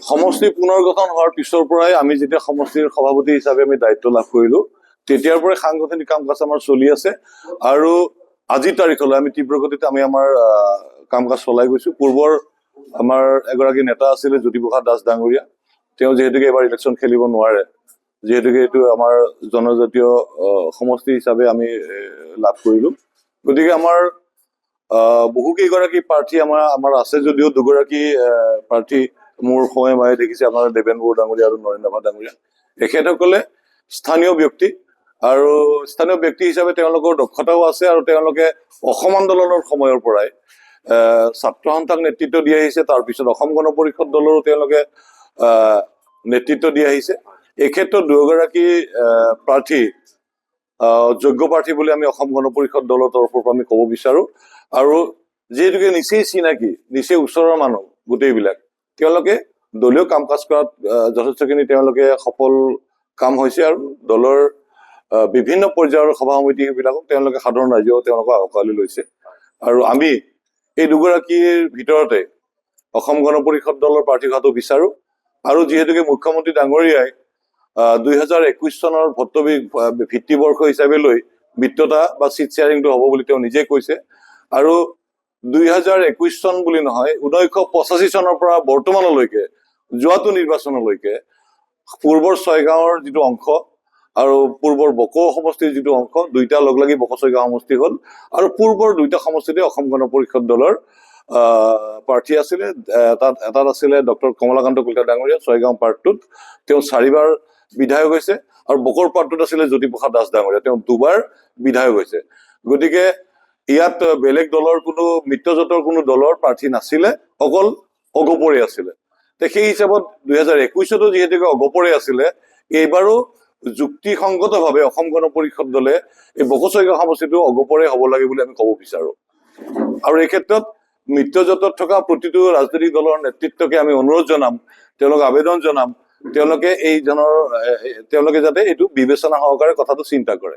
সমষ্টি পুনৰ্গঠন হোৱাৰ পিছৰ পৰাই আমি যেতিয়া সমষ্টিৰ সভাপতি হিচাপে আমি দায়িত্ব লাভ কৰিলো, তেতিয়াৰ পৰাই সাংগঠনিক কাম কাজ আমাৰ চলি আছে আৰু আজিৰ তাৰিখলৈ আমি তীব্ৰ গতিত আমি আমাৰ কাম কাজ চলাই গৈছো। পূৰ্বৰ আমাৰ এগৰাকী নেতা আছিলে জ্যোতিপ্ৰসাদ দাস ডাঙৰীয়া, তেওঁ যিহেতুকে এবাৰ ইলেকশ্যন খেলিব নোৱাৰে, যিহেতুকে এইটো আমাৰ জনজাতীয় সমষ্টি হিচাপে আমি লাভ কৰিলো, গতিকে আমাৰ বহুকেইগৰাকী প্ৰাৰ্থী আমাৰ আছে যদিও দুগৰাকী প্ৰাৰ্থী মোৰ সময়ে মায়ে দেখিছে, আপোনাৰ দেৱেন বড়ো ডাঙৰীয়া আৰু নৰেন্দ্ৰ নাথ ডাঙৰীয়া। তেখেতসকলে স্থানীয় ব্যক্তি আৰু স্থানীয় ব্যক্তি হিচাপে তেওঁলোকৰ দক্ষতাও আছে আৰু তেওঁলোকে অসম আন্দোলনৰ সময়ৰ পৰাই ছাত্ৰ সন্থাক নেতৃত্ব দি আহিছে। তাৰপিছত অসম গণ পৰিষদ দলৰো তেওঁলোকে নেতৃত্ব দি আহিছে। এই ক্ষেত্ৰত দুয়োগৰাকী প্ৰাৰ্থী যোগ্য প্ৰাৰ্থী বুলি আমি অসম গণ পৰিষদ দলৰ তৰফৰ পৰা আমি ক'ব বিচাৰো। আৰু যিহেতুকে নিচেই চিনাকি, নিচেই ওচৰৰ মানুহ গোটেইবিলাক, তেওঁলোকে দলীয় কাম কাজ কৰাত যথেষ্টখিনি তেওঁলোকে সফল কাম হৈছে আৰু দলৰ বিভিন্ন পৰ্যায়ৰ সভা সমিতিবিলাকক তেওঁলোকে সাধাৰণ ৰাইজেও তেওঁলোকক আঁকোৱালি লৈছে। আৰু আমি এই দুগৰাকীৰ ভিতৰতে অসম গণ পৰিষদ দলৰ প্ৰাৰ্থী হোৱাটো বিচাৰো। আৰু যিহেতুকে মুখ্যমন্ত্ৰী ডাঙৰীয়াই 2021 চনৰ ভৰ্তী ভিত্তিবৰ্ষ হিচাপে লৈ মিত্ৰতা বা চিট শ্বেয়াৰিংটো হ'ব বুলি তেওঁ নিজে কৈছে। আৰু 2021 চন বুলি নহয়, 1985 চনৰ পৰা বৰ্তমানলৈকে যোৱাটো নিৰ্বাচনলৈকে পূৰ্বৰ ছয়গাঁৱৰ যিটো অংশ আৰু পূৰ্বৰ বকো সমষ্টিৰ যিটো অংশ, দুইটা লগ লাগি বকো ছয়গাঁও সমষ্টি হ'ল। আৰু পূৰ্বৰ দুইটা সমষ্টিতে অসম গণ পৰিষদ দলৰ প্ৰাৰ্থী আছিলে। এটাত আছিলে ডক্টৰ কমলাকান্ত কলিতা ডাঙৰীয়া ছয়গাঁও পাৰ্টটোত, তেওঁ 4বাৰ বিধায়ক হৈছে। আৰু বকৰ পাৰ্টটোত আছিলে জ্যোতিপ্ৰসাদ দাস ডাঙৰীয়া, তেওঁ 2বাৰ বিধায়ক হৈছে। গতিকে ইয়াত বেলেগ দলৰ কোনো মিত্ৰজোঁটৰ কোনো দলৰ প্ৰাৰ্থী নাছিলে, অকল অগপৰে আছিলে। সেই হিচাপত 2021তো যিহেতুকে অগপৰে আছিলে, এইবাৰো যুক্তিসংগতভাৱে অসম গণ পৰিষদ দলে এই বকো ছয়গাঁও সমষ্টিটো অগপৰে হ'ব লাগে বুলি আমি ক'ব বিচাৰো। আৰু এই ক্ষেত্ৰত মিত্ৰজোঁটত থকা প্ৰতিটো ৰাজনৈতিক দলৰ নেতৃত্বকে আমি অনুৰোধ জনাম, তেওঁলোক আবেদন জনাম, তেওঁলোকে যাতে এইটো বিবেচনা সহকাৰে কথাটো চিন্তা কৰে।